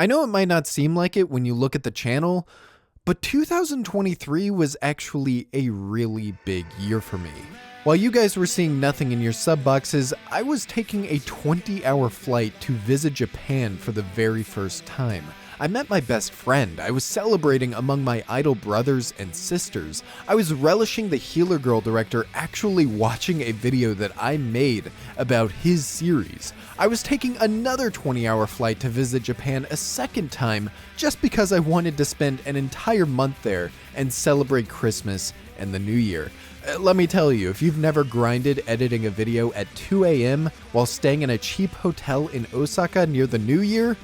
I know it might not seem like it when you look at the channel, but 2023 was actually a really big year for me. While you guys were seeing nothing in your sub boxes, I was taking a 20-hour flight to visit Japan for the very first time. I met my best friend, I was celebrating among my idol brothers and sisters, I was relishing the Healer Girl director actually watching a video that I made about his series. I was taking another 20-hour flight to visit Japan a second time just because I wanted to spend an entire month there and celebrate Christmas and the New Year. Let me tell you, if you've never grinded editing a video at 2 a.m. while staying in a cheap hotel in Osaka near the New Year,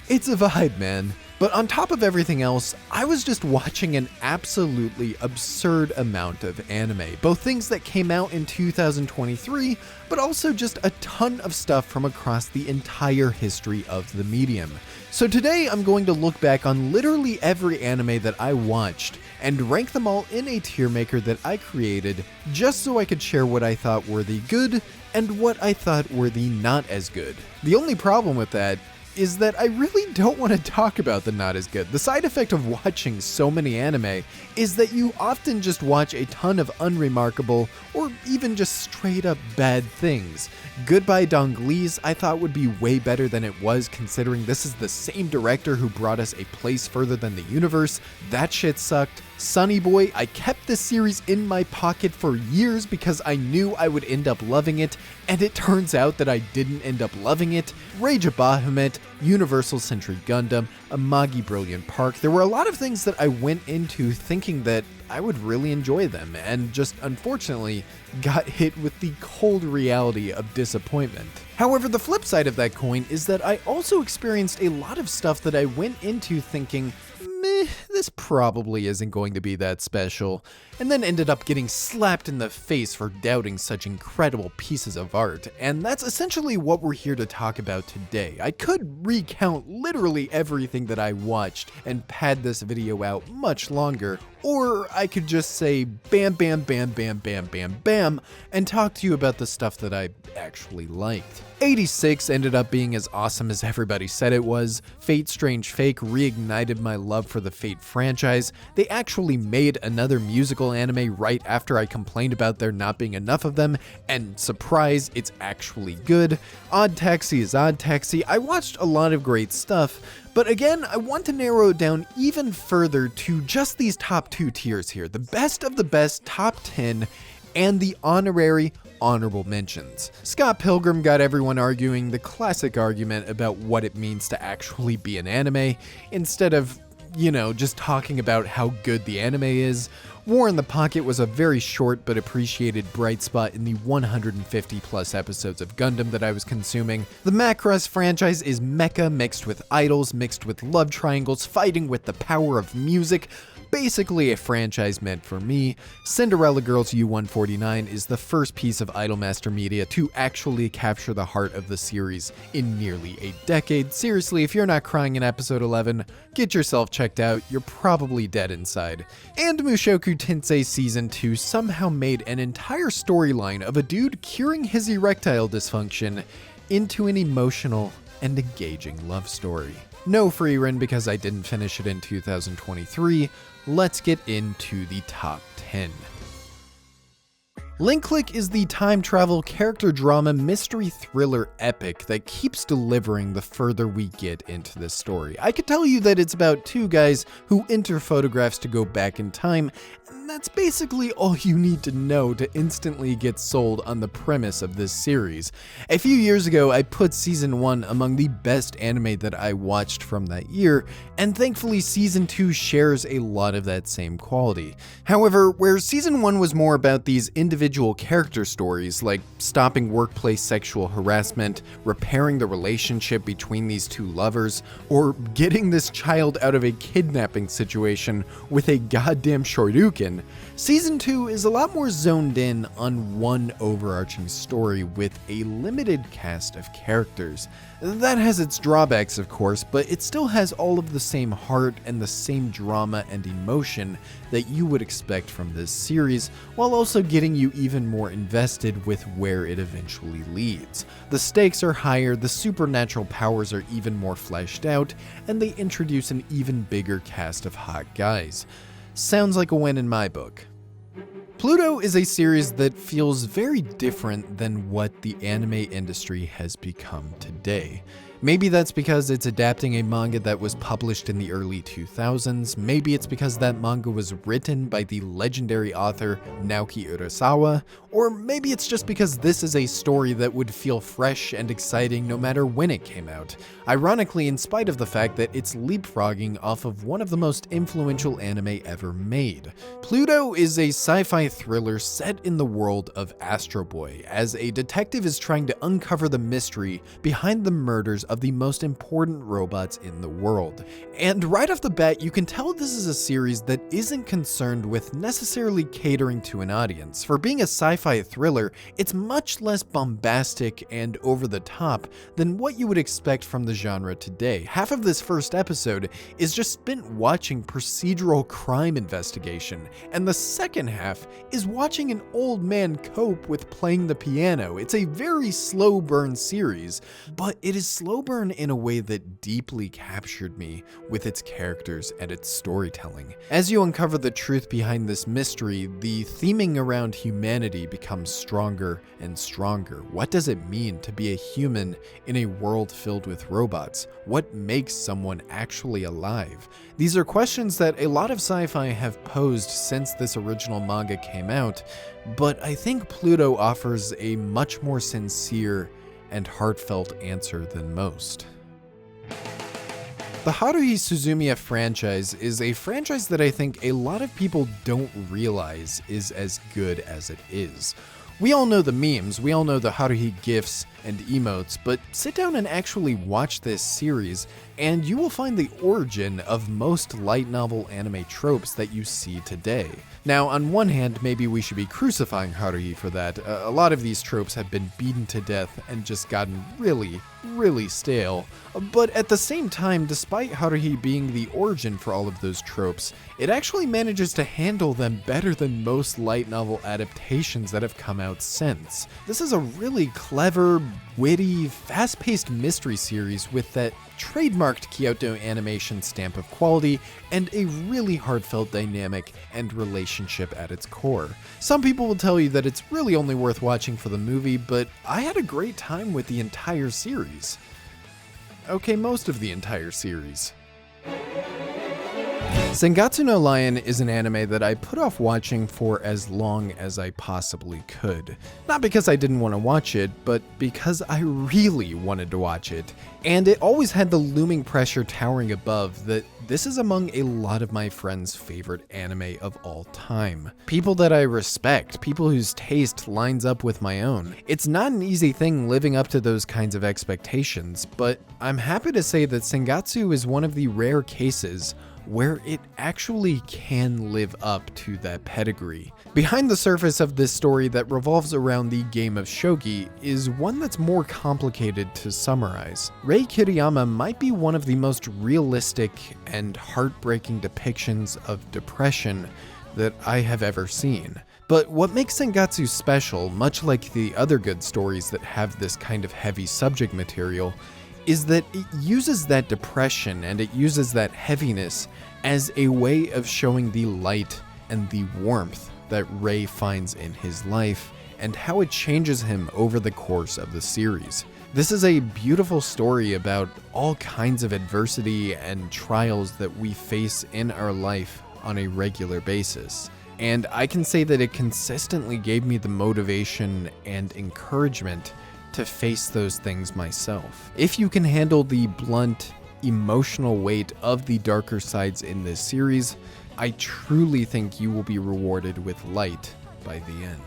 it's a vibe, man. But on top of everything else, I was just watching an absolutely absurd amount of anime. Both things that came out in 2023, but also just a ton of stuff from across the entire history of the medium. So today I'm going to look back on literally every anime that I watched and rank them all in a tier maker that I created just so I could share what I thought were the good and what I thought were the not as good. The only problem with that is that I really don't want to talk about the not as good. The side effect of watching so many anime is that you often just watch a ton of unremarkable or even just straight up bad things. Goodbye Donglies I thought would be way better than it was, considering this is the same director who brought us A Place Further Than the Universe. That shit sucked. Sunny Boy, I kept this series in my pocket for years because I knew I would end up loving it, and it turns out that I didn't end up loving it. Rage of Bahamut, Universal Century Gundam, Amagi Brilliant Park. There were a lot of things that I went into thinking that I would really enjoy them, and just unfortunately got hit with the cold reality of disappointment. However, the flip side of that coin is that I also experienced a lot of stuff that I went into thinking, meh, this probably isn't going to be that special, and then ended up getting slapped in the face for doubting such incredible pieces of art, and that's essentially what we're here to talk about today. I could recount literally everything that I watched and pad this video out much longer, or I could just say bam bam bam bam bam bam bam and talk to you about the stuff that I actually liked. 86 ended up being as awesome as everybody said it was. Fate Strange Fake reignited my love for the Fate franchise. They actually made another musical anime right after I complained about there not being enough of them, and surprise, it's actually good. Odd Taxi is Odd Taxi. I watched a lot of great stuff, but again, I want to narrow it down even further to just these top two tiers here. The best of the best top 10 and the honorable mentions. Scott Pilgrim got everyone arguing the classic argument about what it means to actually be an anime, instead of, just talking about how good the anime is. War in the Pocket was a very short but appreciated bright spot in the 150 plus episodes of Gundam that I was consuming. The Macross franchise is mecha mixed with idols, mixed with love triangles, fighting with the power of music. Basically a franchise meant for me. Cinderella Girls U-149 is the first piece of Idolmaster media to actually capture the heart of the series in nearly a decade. Seriously, if you're not crying in episode 11, get yourself checked out, you're probably dead inside. And Mushoku Tensei Season 2 somehow made an entire storyline of a dude curing his erectile dysfunction into an emotional and engaging love story. No free run because I didn't finish it in 2023. Let's get into the top 10. Link Click is the time travel character drama mystery thriller epic that keeps delivering the further we get into this story. I could tell you that it's about two guys who enter photographs to go back in time, and that's basically all you need to know to instantly get sold on the premise of this series. A few years ago, I put Season 1 among the best anime that I watched from that year, and thankfully Season 2 shares a lot of that same quality. However, where Season 1 was more about these individual character stories, like stopping workplace sexual harassment, repairing the relationship between these two lovers, or getting this child out of a kidnapping situation with a goddamn shoryuken, direction. Season 2 is a lot more zoned in on one overarching story with a limited cast of characters. That has its drawbacks, of course, but it still has all of the same heart and the same drama and emotion that you would expect from this series, while also getting you even more invested with where it eventually leads. The stakes are higher, the supernatural powers are even more fleshed out, and they introduce an even bigger cast of hot guys. Sounds like a win in my book. Pluto is a series that feels very different than what the anime industry has become today. Maybe that's because it's adapting a manga that was published in the early 2000s, maybe it's because that manga was written by the legendary author Naoki Urasawa, or maybe it's just because this is a story that would feel fresh and exciting no matter when it came out. Ironically, in spite of the fact that it's leapfrogging off of one of the most influential anime ever made. Pluto is a sci-fi thriller set in the world of Astro Boy, as a detective is trying to uncover the mystery behind the murders of the most important robots in the world. And right off the bat, you can tell this is a series that isn't concerned with necessarily catering to an audience. For being a sci-fi thriller, it's much less bombastic and over the top than what you would expect from the genre today. Half of this first episode is just spent watching procedural crime investigation, and the second half is watching an old man cope with playing the piano. It's a very slow burn series, but it is slow burn in a way that deeply captured me with its characters and its storytelling. As you uncover the truth behind this mystery, the theming around humanity becomes stronger and stronger. What does it mean to be a human in a world filled with robots? What makes someone actually alive? These are questions that a lot of sci-fi have posed since this original manga came out, but I think Pluto offers a much more sincere and heartfelt answer than most. The Haruhi Suzumiya franchise is a franchise that I think a lot of people don't realize is as good as it is. We all know the memes, we all know the Haruhi gifs and emotes, but sit down and actually watch this series, and you will find the origin of most light novel anime tropes that you see today. Now, on one hand, maybe we should be crucifying Haruhi for that. A lot of these tropes have been beaten to death and just gotten really stale. But at the same time, despite Haruhi being the origin for all of those tropes, it actually manages to handle them better than most light novel adaptations that have come out since. This is a really clever, witty, fast-paced mystery series with that trademarked Kyoto animation stamp of quality and a really heartfelt dynamic and relationship at its core. Some people will tell you that it's really only worth watching for the movie, but I had a great time with the entire series. Okay, most of the entire series. Sengatsu no Lion is an anime that I put off watching for as long as I possibly could. Not because I didn't want to watch it, but because I really wanted to watch it. And it always had the looming pressure towering above that this is among a lot of my friends' favorite anime of all time. People that I respect, people whose taste lines up with my own. It's not an easy thing living up to those kinds of expectations, but I'm happy to say that Sengatsu is one of the rare cases where it actually can live up to that pedigree. Behind the surface of this story that revolves around the game of shogi is one that's more complicated to summarize. Rei Kiriyama might be one of the most realistic and heartbreaking depictions of depression that I have ever seen. But what makes Sengatsu special, much like the other good stories that have this kind of heavy subject material, is that it uses that depression and it uses that heaviness as a way of showing the light and the warmth that Rei finds in his life and how it changes him over the course of the series. This is a beautiful story about all kinds of adversity and trials that we face in our life on a regular basis. And I can say that it consistently gave me the motivation and encouragement to face those things myself. If you can handle the blunt, emotional weight of the darker sides in this series, I truly think you will be rewarded with light by the end.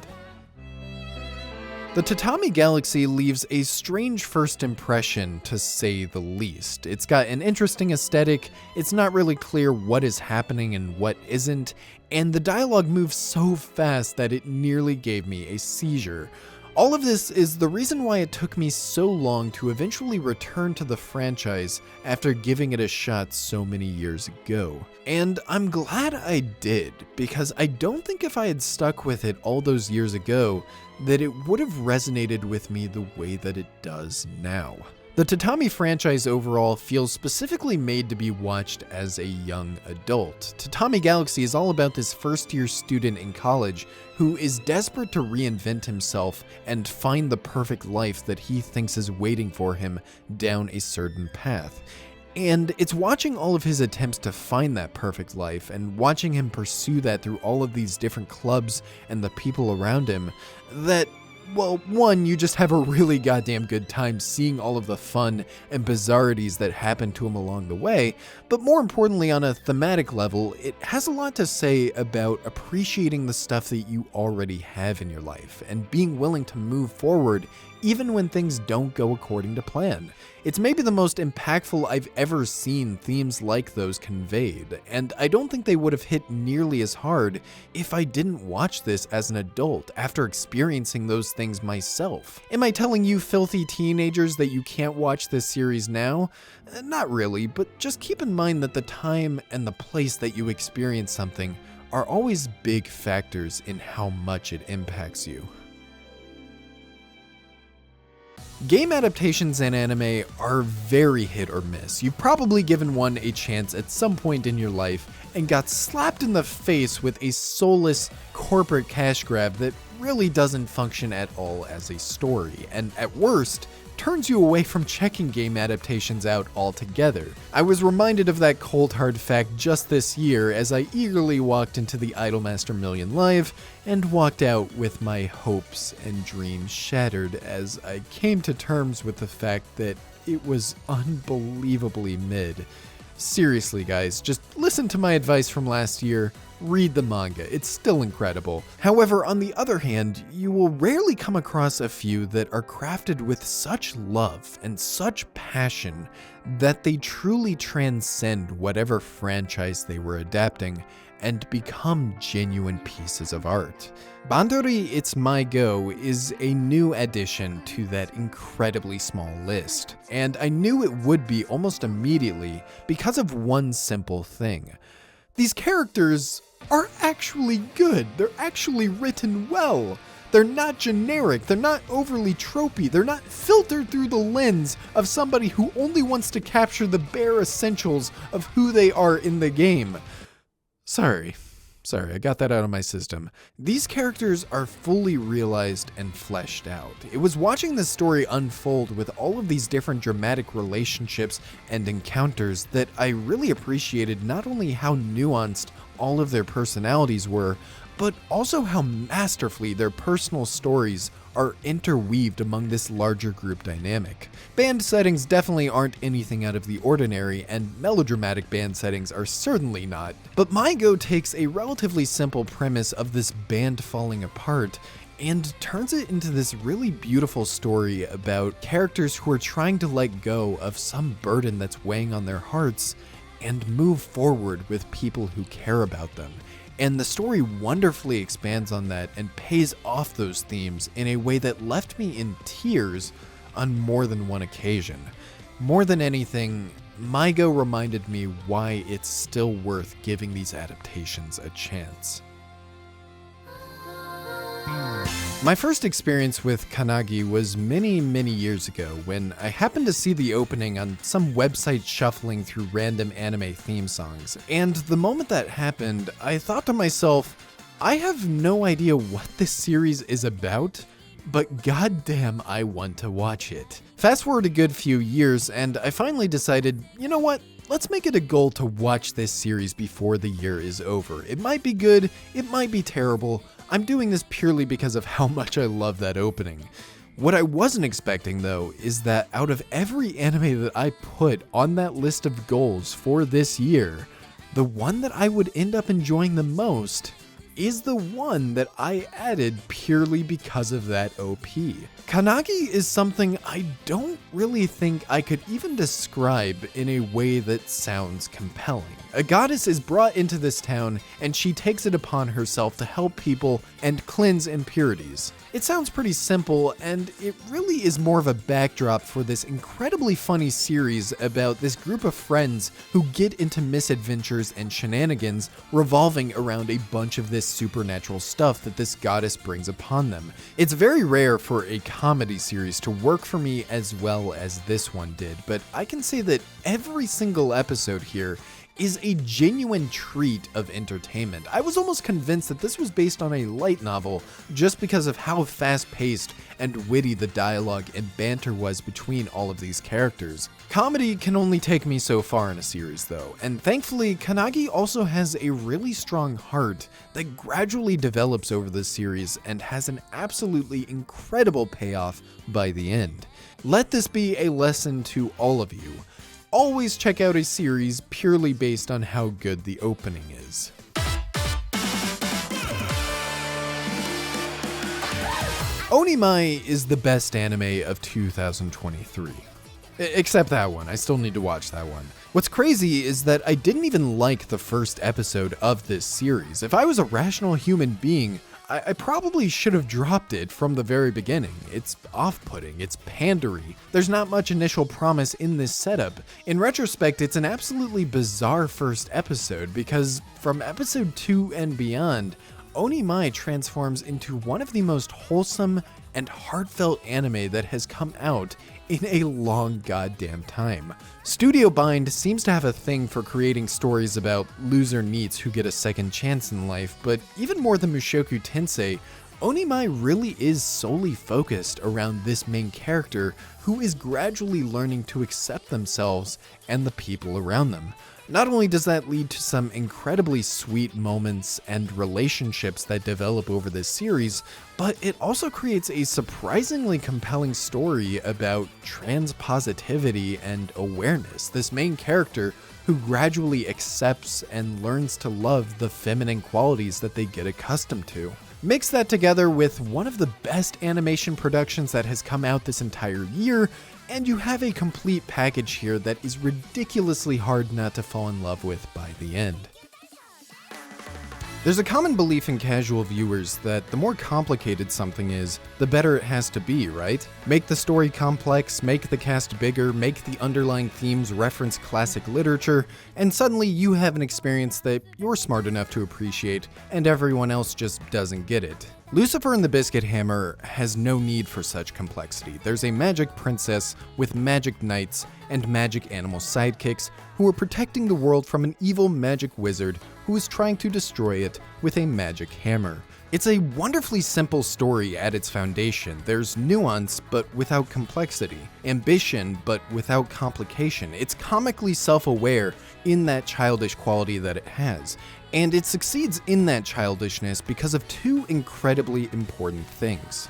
The Tatami Galaxy leaves a strange first impression, to say the least. It's got an interesting aesthetic, it's not really clear what is happening and what isn't, and the dialogue moves so fast that it nearly gave me a seizure. All of this is the reason why it took me so long to eventually return to the franchise after giving it a shot so many years ago. And I'm glad I did, because I don't think if I had stuck with it all those years ago, that it would have resonated with me the way that it does now. The Tatami franchise overall feels specifically made to be watched as a young adult. Tatami Galaxy is all about this first-year student in college who is desperate to reinvent himself and find the perfect life that he thinks is waiting for him down a certain path. And it's watching all of his attempts to find that perfect life and watching him pursue that through all of these different clubs and the people around him that, well, one, you just have a really goddamn good time seeing all of the fun and bizarrities that happen to him along the way, but more importantly, on a thematic level, it has a lot to say about appreciating the stuff that you already have in your life and being willing to move forward even when things don't go according to plan. It's maybe the most impactful I've ever seen themes like those conveyed, and I don't think they would have hit nearly as hard if I didn't watch this as an adult after experiencing those things myself. Am I telling you filthy teenagers that you can't watch this series now? Not really, but just keep in mind that the time and the place that you experience something are always big factors in how much it impacts you. Game adaptations in anime are very hit or miss. You've probably given one a chance at some point in your life and got slapped in the face with a soulless corporate cash grab that really doesn't function at all as a story, and at worst, turns you away from checking game adaptations out altogether. I was reminded of that cold hard fact just this year as I eagerly walked into the Idolmaster Million Live and walked out with my hopes and dreams shattered as I came to terms with the fact that it was unbelievably mid. Seriously guys, just listen to my advice from last year, read the manga, it's still incredible. However, on the other hand, you will rarely come across a few that are crafted with such love and such passion that they truly transcend whatever franchise they were adapting and become genuine pieces of art. Bandori It's MyGO is a new addition to that incredibly small list, and I knew it would be almost immediately because of one simple thing. These characters are actually good, they're actually written well. They're not generic, they're not overly tropey, they're not filtered through the lens of somebody who only wants to capture the bare essentials of who they are in the game. Sorry, I got that out of my system. These characters are fully realized and fleshed out. It was watching this story unfold with all of these different dramatic relationships and encounters that I really appreciated not only how nuanced all of their personalities were, but also how masterfully their personal stories are interweaved among this larger group dynamic. Band settings definitely aren't anything out of the ordinary, and melodramatic band settings are certainly not, but MyGO takes a relatively simple premise of this band falling apart and turns it into this really beautiful story about characters who are trying to let go of some burden that's weighing on their hearts and move forward with people who care about them. And the story wonderfully expands on that and pays off those themes in a way that left me in tears on more than one occasion. More than anything, MyGO reminded me why it's still worth giving these adaptations a chance. My first experience with Kannagi was many years ago when I happened to see the opening on some website shuffling through random anime theme songs, and the moment that happened, I thought to myself, I have no idea what this series is about, but goddamn I want to watch it. Fast forward a good few years and I finally decided, you know what? Let's make it a goal to watch this series before the year is over. It might be good, it might be terrible. I'm doing this purely because of how much I love that opening. What I wasn't expecting though is that out of every anime that I put on that list of goals for this year, the one that I would end up enjoying the most is the one that I added purely because of that OP. Kannagi is something I don't really think I could even describe in a way that sounds compelling. A goddess is brought into this town and she takes it upon herself to help people and cleanse impurities. It sounds pretty simple, and it really is more of a backdrop for this incredibly funny series about this group of friends who get into misadventures and shenanigans revolving around a bunch of this supernatural stuff that this goddess brings upon them. It's very rare for a comedy series to work for me as well as this one did, but I can say that every single episode here is a genuine treat of entertainment. I was almost convinced that this was based on a light novel just because of how fast-paced and witty the dialogue and banter was between all of these characters. Comedy can only take me so far in a series though, and thankfully Kannagi also has a really strong heart that gradually develops over the series and has an absolutely incredible payoff by the end. Let this be a lesson to all of you. Always check out a series purely based on how good the opening is. Onimai is the best anime of 2023. Except that one, I still need to watch that one. What's crazy is that I didn't even like the first episode of this series. If I was a rational human being, I probably should have dropped it from the very beginning. It's off-putting, it's pandery. There's not much initial promise in this setup. In retrospect, it's an absolutely bizarre first episode because from episode 2 and beyond, Onimai transforms into one of the most wholesome and heartfelt anime that has come out in a long goddamn time. Studio Bind seems to have a thing for creating stories about loser NEETs who get a second chance in life, but even more than Mushoku Tensei, Onimai really is solely focused around this main character who is gradually learning to accept themselves and the people around them. Not only does that lead to some incredibly sweet moments and relationships that develop over this series, but it also creates a surprisingly compelling story about trans positivity and awareness. This main character who gradually accepts and learns to love the feminine qualities that they get accustomed to. Mix that together with one of the best animation productions that has come out this entire year, and you have a complete package here that is ridiculously hard not to fall in love with by the end. There's a common belief in casual viewers that the more complicated something is, the better it has to be, right? Make the story complex, make the cast bigger, make the underlying themes reference classic literature, and suddenly you have an experience that you're smart enough to appreciate, and everyone else just doesn't get it. Lucifer and the Biscuit Hammer has no need for such complexity. There's a magic princess with magic knights and magic animal sidekicks who are protecting the world from an evil magic wizard who is trying to destroy it with a magic hammer. It's a wonderfully simple story at its foundation. There's nuance, but without complexity. Ambition, but without complication. It's comically self-aware in that childish quality that it has. And it succeeds in that childishness because of two incredibly important things: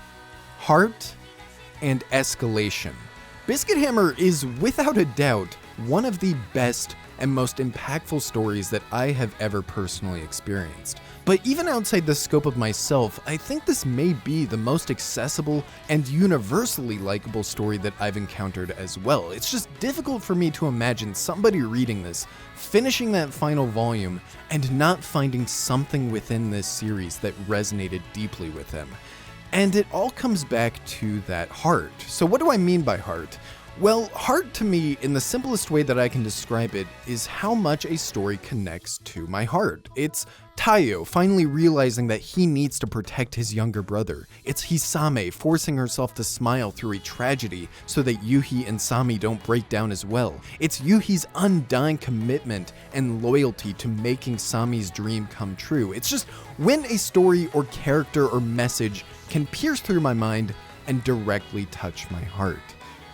heart and escalation. Biscuit Hammer is without a doubt one of the best and most impactful stories that I have ever personally experienced. But even outside the scope of myself, I think this may be the most accessible and universally likable story that I've encountered as well. It's just difficult for me to imagine somebody reading this, finishing that final volume, and not finding something within this series that resonated deeply with them. And it all comes back to that heart. So what do I mean by heart? Well, heart to me, in the simplest way that I can describe it, is how much a story connects to my heart. It's Taiyo finally realizing that he needs to protect his younger brother. It's Hisame forcing herself to smile through a tragedy so that Yuhi and Sami don't break down as well. It's Yuhi's undying commitment and loyalty to making Sami's dream come true. It's just when a story or character or message can pierce through my mind and directly touch my heart.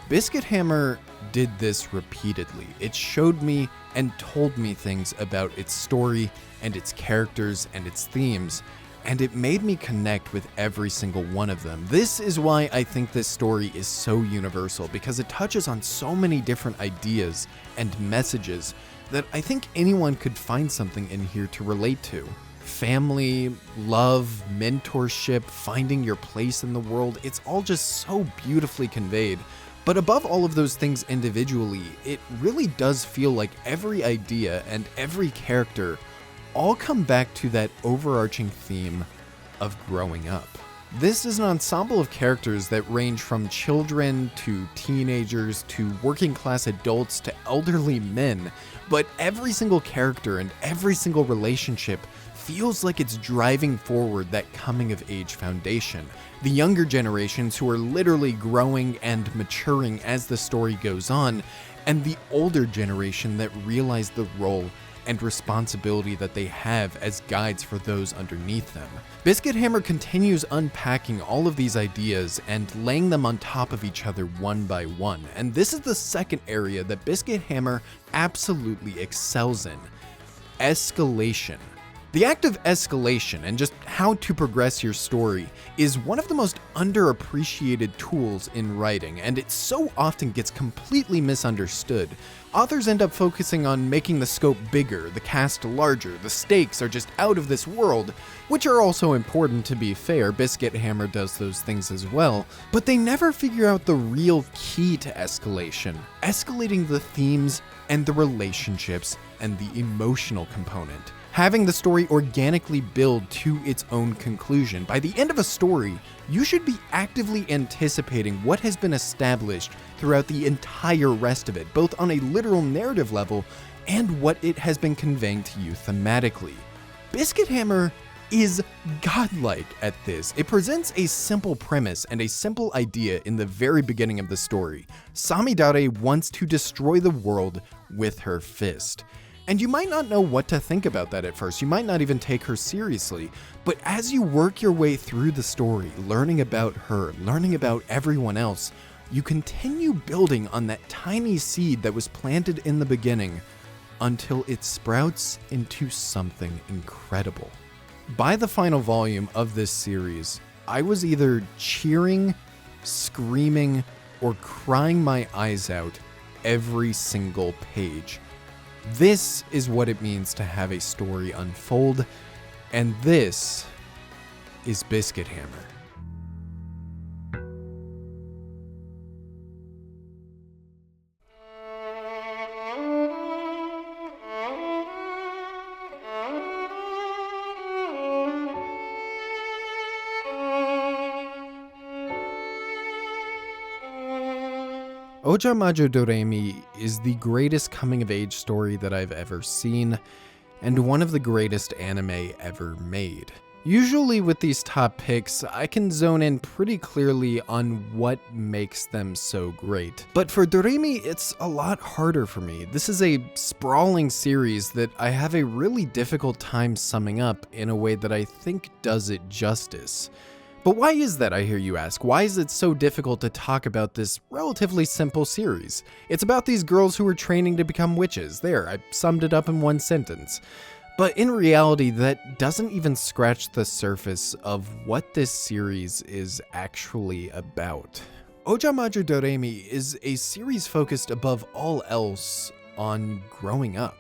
Biscuit Hammer did this repeatedly. It showed me and told me things about its story and its characters and its themes, and it made me connect with every single one of them. This is why I think this story is so universal, because it touches on so many different ideas and messages that I think anyone could find something in here to relate to. family, love, mentorship, finding your place in the world. It's all just so beautifully conveyed. But above all of those things individually, it really does feel like every idea and every character all come back to that overarching theme of growing up. This is an ensemble of characters that range from children to teenagers to working class adults to elderly men, but every single character and every single relationship feels like it's driving forward that coming of age foundation. The younger generations who are literally growing and maturing as the story goes on, and the older generation that realize the role and responsibility that they have as guides for those underneath them. Biscuit Hammer continues unpacking all of these ideas and laying them on top of each other one by one, and this is the second area that Biscuit Hammer absolutely excels in: escalation. The act of escalation and just how to progress your story is one of the most underappreciated tools in writing, and it so often gets completely misunderstood. Authors end up focusing on making the scope bigger, the cast larger, the stakes are just out of this world, which are also important, to be fair. Biscuit Hammer does those things as well, but they never figure out the real key to escalation: escalating the themes and the relationships and the emotional component. Having the story organically build to its own conclusion. By the end of a story, you should be actively anticipating what has been established throughout the entire rest of it, both on a literal narrative level and what it has been conveying to you thematically. Biscuit Hammer is godlike at this. It presents a simple premise and a simple idea in the very beginning of the story. Samidare wants to destroy the world with her fist. And you might not know what to think about that at first. You might not even take her seriously. But as you work your way through the story, learning about her, learning about everyone else, you continue building on that tiny seed that was planted in the beginning until it sprouts into something incredible. By the final volume of this series, I was either cheering, screaming, or crying my eyes out every single page. This is what it means to have a story unfold, and this is Biscuit Hammer. Ojamajo Doremi is the greatest coming-of-age story that I've ever seen, and one of the greatest anime ever made. Usually with these top picks, I can zone in pretty clearly on what makes them so great. But for Doremi, it's a lot harder for me. This is a sprawling series that I have a really difficult time summing up in a way that I think does it justice. But why is that, I hear you ask? Why is it so difficult to talk about this relatively simple series? It's about these girls who are training to become witches. There, I summed it up in one sentence. But in reality, that doesn't even scratch the surface of what this series is actually about. Ojamajo Doremi is a series focused above all else on growing up.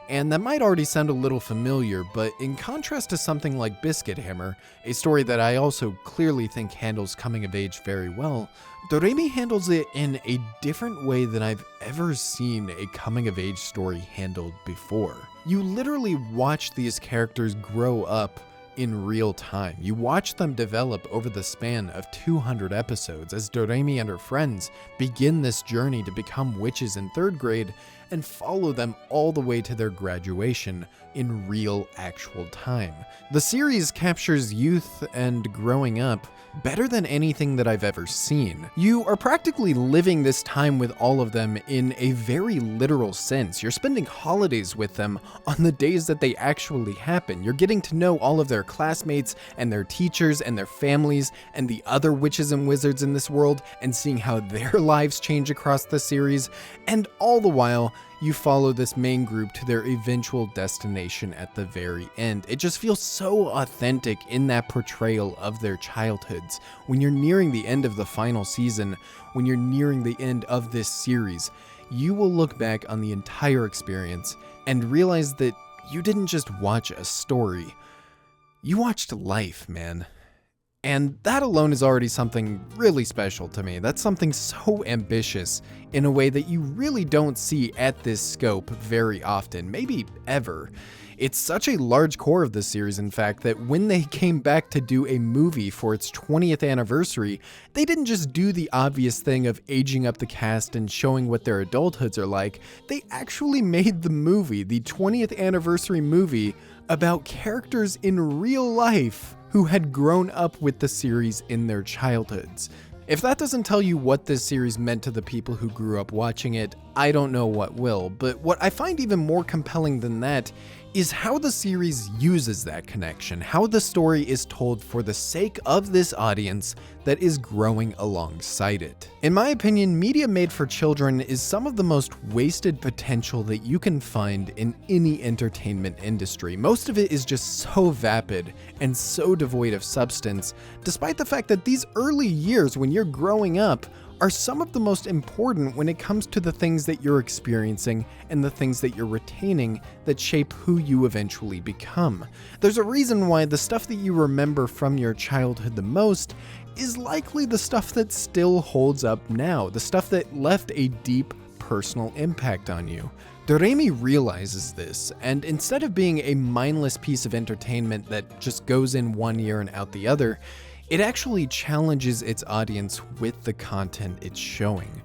And that might already sound a little familiar, but in contrast to something like Biscuit Hammer, a story that I also clearly think handles coming of age very well, Doremi handles it in a different way than I've ever seen a coming of age story handled before. You literally watch these characters grow up in real time. You watch them develop over the span of 200 episodes as Doremi and her friends begin this journey to become witches in 3rd grade and follow them all the way to their graduation in real, actual time. The series captures youth and growing up better than anything that I've ever seen. You are practically living this time with all of them in a very literal sense. You're spending holidays with them on the days that they actually happen. You're getting to know all of their classmates and their teachers and their families and the other witches and wizards in this world and seeing how their lives change across the series. And all the while, you follow this main group to their eventual destination at the very end. It just feels so authentic in that portrayal of their childhoods. When you're nearing the end of the final season, when you're nearing the end of this series, you will look back on the entire experience and realize that you didn't just watch a story, You watched life, man. And that alone is already something really special to me. That's something so ambitious in a way that you really don't see at this scope very often, maybe ever. It's such a large core of the series, in fact, that when they came back to do a movie for its 20th anniversary, they didn't just do the obvious thing of aging up the cast and showing what their adulthoods are like. They actually made the movie, the 20th anniversary movie, about characters in real life who had grown up with the series in their childhoods. If that doesn't tell you what this series meant to the people who grew up watching it, I don't know what will. But what I find even more compelling than that is how the series uses that connection, how the story is told for the sake of this audience that is growing alongside it. In my opinion, media made for children is some of the most wasted potential that you can find in any entertainment industry. Most of it is just so vapid and so devoid of substance, despite the fact that these early years when you're growing up are some of the most important when it comes to the things that you're experiencing and the things that you're retaining that shape who you eventually become. There's a reason why the stuff that you remember from your childhood the most is likely the stuff that still holds up now, the stuff that left a deep personal impact on you. Doremi realizes this, and instead of being a mindless piece of entertainment that just goes in one ear and out the other, it actually challenges its audience with the content it's showing.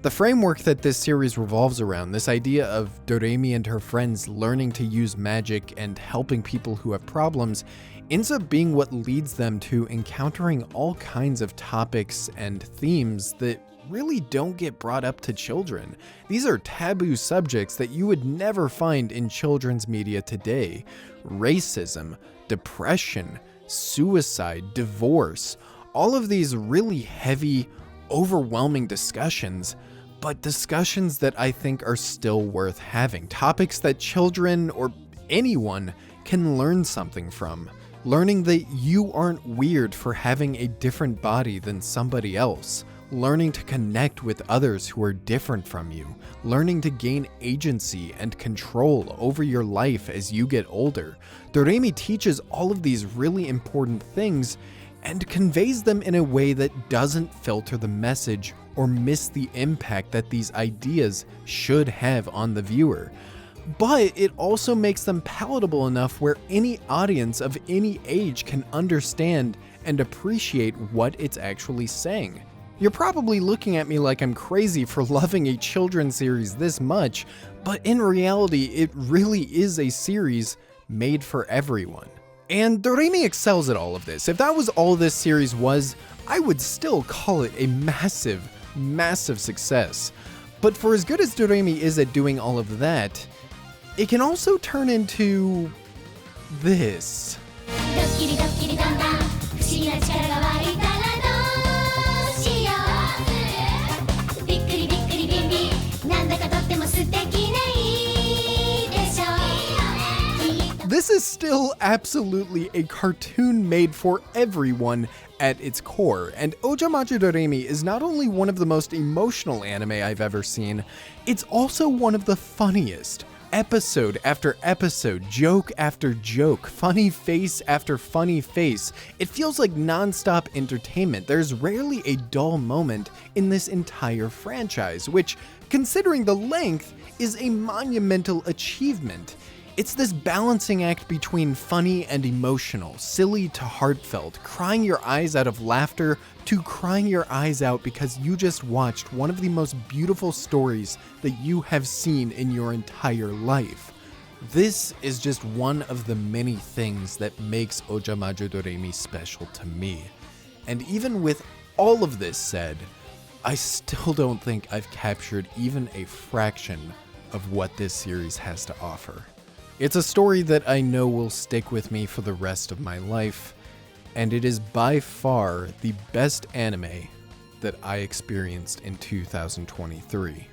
The framework that this series revolves around, this idea of Doremi and her friends learning to use magic and helping people who have problems, ends up being what leads them to encountering all kinds of topics and themes that really don't get brought up to children. These are taboo subjects that you would never find in children's media today. Racism, depression, suicide, divorce, all of these really heavy, overwhelming discussions, but discussions that I think are still worth having. Topics that children or anyone can learn something from. Learning that you aren't weird for having a different body than somebody else. Learning to connect with others who are different from you. Learning to gain agency and control over your life as you get older. Doremi teaches all of these really important things and conveys them in a way that doesn't filter the message or miss the impact that these ideas should have on the viewer. But it also makes them palatable enough where any audience of any age can understand and appreciate what it's actually saying. You're probably looking at me like I'm crazy for loving a children's series this much, but in reality, it really is a series made for everyone. And Doremi excels at all of this. If that was all this series was, I would still call it a massive, massive success. But for as good as Doremi is at doing all of that, it can also turn into this. This is still absolutely a cartoon made for everyone at its core, and Ojamajo Doremi is not only one of the most emotional anime I've ever seen, it's also one of the funniest. Episode after episode, joke after joke, funny face after funny face. It feels like non-stop entertainment. There's rarely a dull moment in this entire franchise, which, considering the length, is a monumental achievement. It's this balancing act between funny and emotional, silly to heartfelt, crying your eyes out of laughter to crying your eyes out because you just watched one of the most beautiful stories that you have seen in your entire life. This is just one of the many things that makes Ojamajo Doremi special to me. And even with all of this said, I still don't think I've captured even a fraction of what this series has to offer. It's a story that I know will stick with me for the rest of my life, and it is by far the best anime that I experienced in 2023.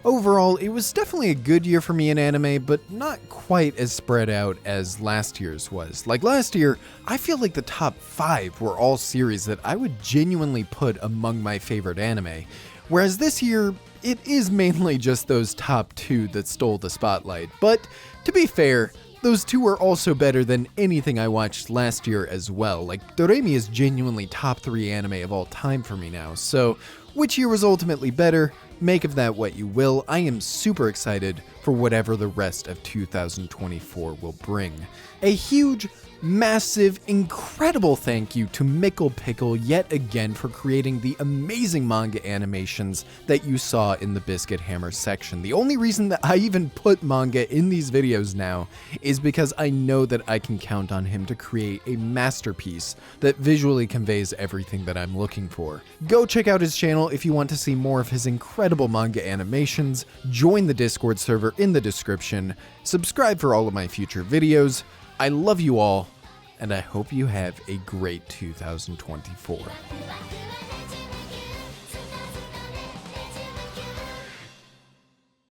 Overall, it was definitely a good year for me in anime, but not quite as spread out as last year's was. Like last year, I feel like the top 5 were all series that I would genuinely put among my favorite anime, whereas this year, it is mainly just those top 2 that stole the spotlight. But to be fair, Those two are also better than anything I watched last year as well. Like, Doremi is genuinely top 3 anime of all time for me now, so which year was ultimately better? Make of that what you will. I am super excited for whatever the rest of 2024 will bring. A huge, massive, incredible thank you to Mickle Pickle yet again for creating the amazing manga animations that you saw in the Biscuit Hammer section. The only reason that I even put manga in these videos now is because I know that I can count on him to create a masterpiece that visually conveys everything that I'm looking for. Go check out his channel if you want to see more of his incredible manga animations, join the Discord server in the description, subscribe for all of my future videos. I love you all, and I hope you have a great 2024.